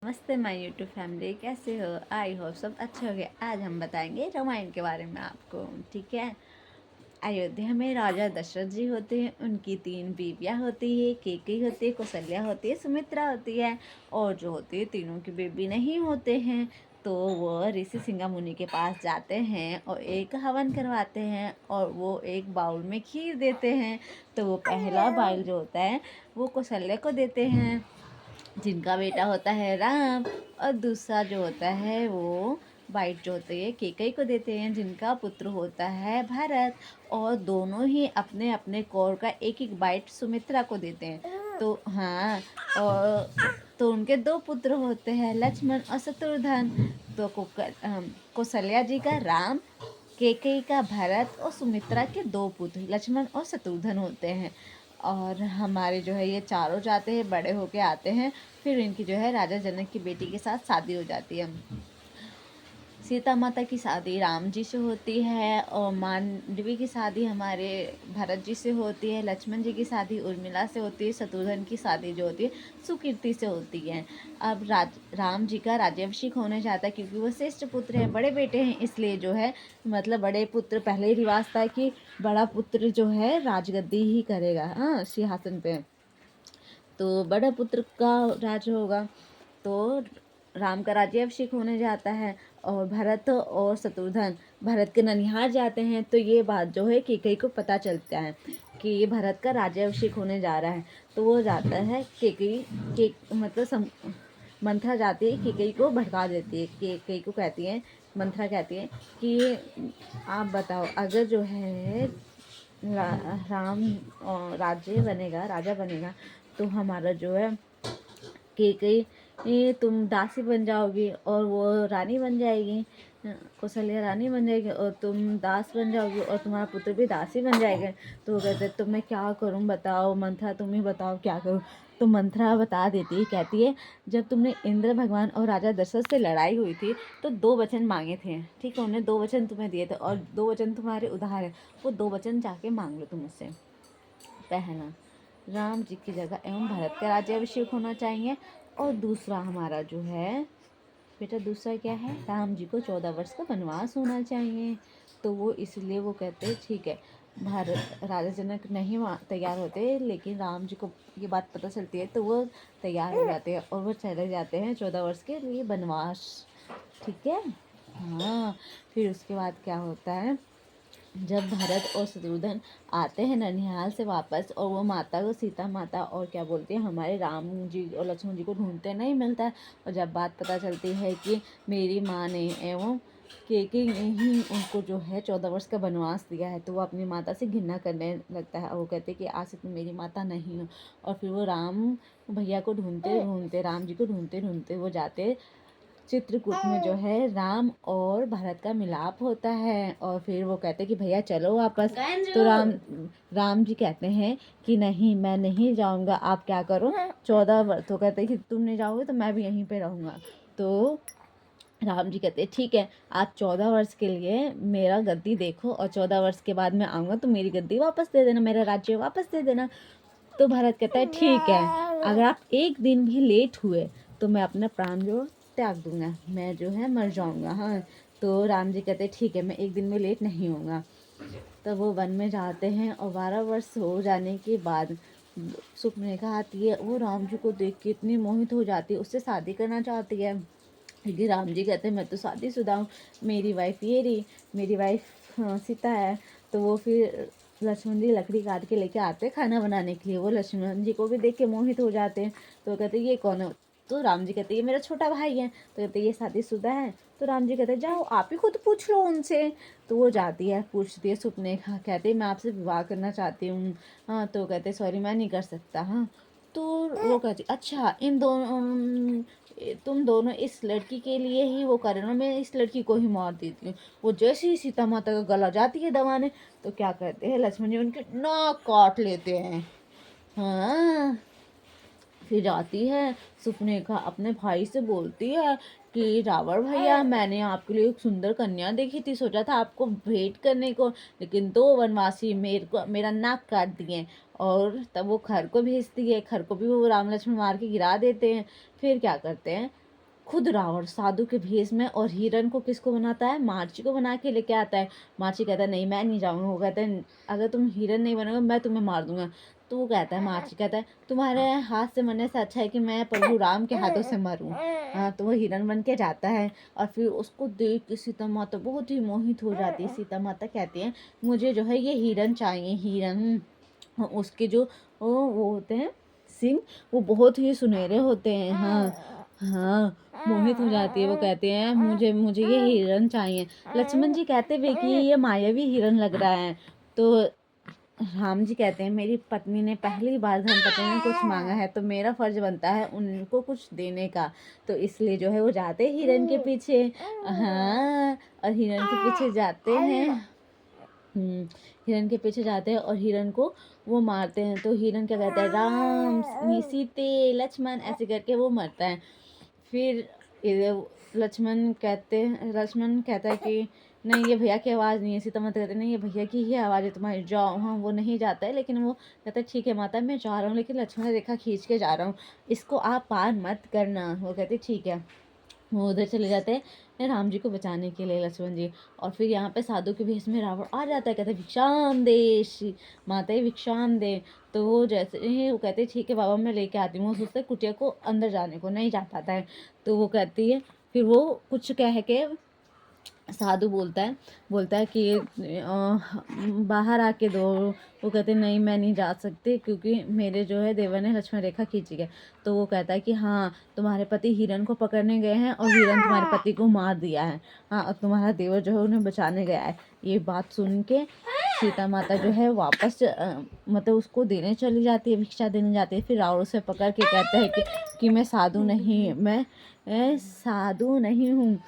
नमस्ते my YouTube family, कैसे हो? आई होप सब अच्छे हो गए। आज हम बताएंगे रामायण के बारे में आपको। ठीक है। अयोध्या में राजा दशरथ जी होते हैं। उनकी 3 बीवियाँ होती है। कैकेयी होती है, कौशल्या होती है, सुमित्रा होती है। और जो होती है तीनों की बेबी नहीं होते हैं, तो वो ऋषि सिंगा मुनि के पास जाते हैं और एक हवन करवाते हैं और वो एक बाउल में खीर देते हैं। तो वो पहला बाउल जो होता है वो कौशल्या को देते हैं, जिनका बेटा होता है राम। और दूसरा जो होता है वो बाइट जो होती है कैकेयी को देते हैं, जिनका पुत्र होता है भरत। और दोनों ही अपने अपने कौर का एक एक बाइट सुमित्रा को देते हैं। तो हाँ, और तो उनके 2 पुत्र होते हैं, लक्ष्मण और शत्रुघ्न। तो कौशल्या जी का राम, कैकेयी का भरत और सुमित्रा के 2 पुत्र लक्ष्मण और शत्रुघ्न होते हैं। और हमारे जो है ये चारों जाते हैं, बड़े होके आते हैं। फिर इनकी जो है राजा जनक की बेटी के साथ शादी हो जाती है। सीता माता की शादी राम जी से होती है और मांडवी की शादी हमारे भरत जी से होती है। लक्ष्मण जी की शादी उर्मिला से होती है। शत्रुघ्न की शादी जो होती है सुकीर्ति से होती है। अब राम जी का राज्याभिषेक होने जाता है, क्योंकि वो श्रेष्ठ पुत्र है, बड़े बेटे हैं, इसलिए जो है मतलब बड़े पुत्र, पहले ही रिवाज था कि बड़ा पुत्र जो है राजगद्दी ही करेगा, हाँ, सिंहासन पे। तो बड़ा पुत्र का राज होगा। तो राम का राज्याभिषेक होने जाता है और भरत और शत्रुघ्न भरत के ननिहाल जाते हैं। तो ये बात जो है कैकेयी को पता चलता है कि ये भरत का राज्याभिषेक होने जा रहा है। तो वो जाता है, कैकेयी के मतलब मंथरा जाती है, कैकेयी को भड़का देती है। कैकेयी को कहती है, मंथरा कहती है कि आप बताओ, अगर जो है राम राज्य बनेगा, राजा बनेगा, तो हमारा जो है कैकेयी, ये तुम दासी बन जाओगी और वो रानी बन जाएगी, कौशल्या रानी बन जाएगी और तुम दास बन जाओगी और तुम्हारा पुत्र भी दासी बन जाएगा। तो वो कहते तो मैं क्या करूं, बताओ मंथरा, तुम ही बताओ क्या करूं। तो मंथरा बता देती है, कहती है जब तुमने इंद्र भगवान और राजा दशरथ से लड़ाई हुई थी तो 2 वचन मांगे थे। ठीक है, उन्होंने 2 वचन तुम्हें दिए थे और 2 वचन तुम्हारे उधार है। वो 2 वचन जाके मांग लो तुम मुझसे। पहला, राम जी की जगह एवं भरत का राज्याभिषेक होना चाहिए। और दूसरा हमारा जो है बेटा, दूसरा क्या है, राम जी को 14 वर्ष का वनवास होना चाहिए। तो वो इसलिए वो कहते हैं ठीक है। भारत राजा जनक नहीं तैयार होते, लेकिन राम जी को ये बात पता चलती है तो वो तैयार हो जाते हैं और वो चले जाते हैं 14 वर्ष के लिए वनवास। ठीक है। हाँ, फिर उसके बाद क्या होता है, जब भरत और शत्रुघ्न आते हैं ननिहाल से वापस और वो माता को, सीता माता और क्या बोलते हैं हमारे राम जी और लक्ष्मण जी को ढूंढते नहीं मिलता है। और जब बात पता चलती है कि मेरी माँ ने एवं कैकेयी ने ही उनको जो है 14 वर्ष का वनवास दिया है, तो वो अपनी माता से घृणा करने लगता है और वो कहते हैं कि आज से तुम मेरी माता नहीं हो। और फिर वो राम भैया को ढूंढते ढूंढते, राम जी को ढूंढते ढूंढते वो जाते चित्रकूट में, जो है राम और भरत का मिलाप होता है। और फिर वो कहते हैं कि भैया चलो वापस। तो राम जी कहते हैं कि नहीं, मैं नहीं जाऊंगा, आप क्या करो 14 वर्ष। तो कहते हैं कि तुम नहीं जाओगे तो मैं भी यहीं पे रहूंगा। तो राम जी कहते हैं ठीक है, आप 14 वर्ष के लिए मेरा गद्दी देखो और 14 वर्ष के बाद मैं आऊँगा तो मेरी गद्दी वापस दे देना, मेरा राज्य वापस दे देना। तो भरत कहता है ठीक है, अगर आप एक दिन भी लेट हुए तो मैं अपना प्राण जो त्याग दूंगा, मैं जो है मर जाऊंगा। हाँ, तो राम जी कहते ठीक है, मैं एक दिन में लेट नहीं होऊंगा। तो वो वन में जाते हैं और 12 वर्ष हो जाने के बाद सुपनेखा आती है। वो राम जी को देख के इतनी मोहित हो जाती है, उससे शादी करना चाहती है। लेकिन राम जी कहते हैं मैं तो शादीशुदा हूँ, मेरी वाइफ ये रही, मेरी वाइफ सीता है। तो वो फिर लक्ष्मण जी लकड़ी काट के लेके आते हैं खाना बनाने के लिए। वो लक्ष्मण जी को भी देख के मोहित हो जाते हैं। तो कहते हैं ये कौन है? तो राम जी कहते हैं ये मेरा छोटा भाई है। तो कहते हैं ये शादीशुदा है। तो राम जी कहते हैं जाओ आप ही खुद पूछ लो उनसे। तो वो जाती है, पूछती है सुपनेखा, कहते मैं आपसे विवाह करना चाहती हूँ। हाँ, तो कहते सॉरी मैं नहीं कर सकता। हाँ, तो वो कहती अच्छा, इन दोनों तुम दोनों इस लड़की के लिए ही वो कर रहे हो, मैं इस लड़की को ही मार देती हूँ। वो जैसे ही सीता माता का गला जाती है दबाने, तो क्या करते हैं लक्ष्मण जी उनके नाक काट लेते हैं। हाँ, फिर जाती है सुपनेखा अपने भाई से बोलती है कि रावण भैया, मैंने आपके लिए एक सुंदर कन्या देखी थी, सोचा था आपको भेंट करने को, लेकिन 2 वनवासी मेरा नाक काट दिए। और तब वो खर को भेजती है, खर को भी वो राम लक्ष्मण मार के गिरा देते हैं। फिर क्या करते हैं, खुद रावण साधु के भेष में, और हिरण को किसको बनाता है, मार्ची को बना के लेके आता है। मार्ची कहता है नहीं मैं नहीं जाऊँगा। वो कहते हैं अगर तुम हिरण नहीं बनोगे मैं तुम्हें मार दूंगा। तो वो कहता है, मार्ची कहता है तुम्हारे हाथ से मरने से अच्छा है कि मैं प्रभु राम के हाथों से मरूं। हाँ, तो वो हिरण बन के जाता है, और फिर उसको देख के सीता माता बहुत ही मोहित हो जाती है। सीता माता कहती है मुझे जो है ये हिरण चाहिए। हिरण, उसके जो वो होते हैं सिंह, वो बहुत ही सुनहरे होते हैं। हाँ हाँ, मोहित हो जाती है। वो कहते हैं मुझे मुझे ये हिरण चाहिए। लक्ष्मण जी कहते हुए कि ये मायावी हिरण लग रहा है। तो राम जी कहते हैं मेरी पत्नी ने पहली बार धर्मपत्नी ने कुछ मांगा है तो मेरा फर्ज बनता है उनको कुछ देने का। तो इसलिए जो है वो जाते हैं हिरण के पीछे। हाँ, और हिरण के पीछे जाते हैं। हिरण के पीछे जाते हैं और हिरण को वो मारते हैं। तो हिरण क्या कहता है, राम सीते लक्ष्मण ऐसे करके वो मरता है। फिर लक्ष्मण कहता है कि नहीं ये भैया की आवाज़ नहीं है। सीता माता कहते नहीं ये भैया की ही आवाज़ है तुम्हारी, जाओ। हाँ, वो नहीं जाता है, लेकिन वो कहता है ठीक है माता मैं जा रहा हूँ, लेकिन लक्ष्मण रेखा खींच के जा रहा हूँ, इसको आप पार मत करना। वो कहते ठीक है। वो उधर चले जाते हैं राम जी को बचाने के लिए, लक्ष्मण जी। और फिर यहाँ पे साधु के भेष में रावण आ जाता है, कहता है भिक्षाम दे माता भिक्षाम दे। तो वो जैसे ही वो कहते ठीक है बाबा मैं लेके आती हूँ। वो सोचते कुटिया को अंदर जाने को नहीं जा पाता है। तो वो कहती है, फिर वो कुछ कह के साधु बोलता है कि बाहर आके दो। वो कहते नहीं मैं नहीं जा सकती क्योंकि मेरे जो है देवर ने लक्ष्मण रेखा खींची है। तो वो कहता है कि हाँ तुम्हारे पति हिरण को पकड़ने गए हैं और हिरण तुम्हारे पति को मार दिया है। हाँ, और तुम्हारा देवर जो है उन्हें बचाने गया है। ये बात सुन के सीता माता जो है वापस मतलब उसको देने चली जाती है, भिक्षा देने जाती है। फिर रावण उसे पकड़ के कहता है कि मैं साधु नहीं, मैं साधु नहीं हूँ,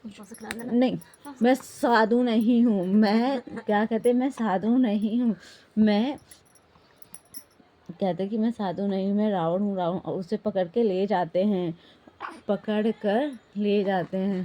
नहीं मैं साधु नहीं हूँ, मैं क्या कहते मैं साधु नहीं हूँ, मैं कहते कि मैं साधु नहीं हूँ, मैं रावण हूँ। रावण, और उसे पकड़ के ले जाते हैं, पकड़ कर ले जाते हैं।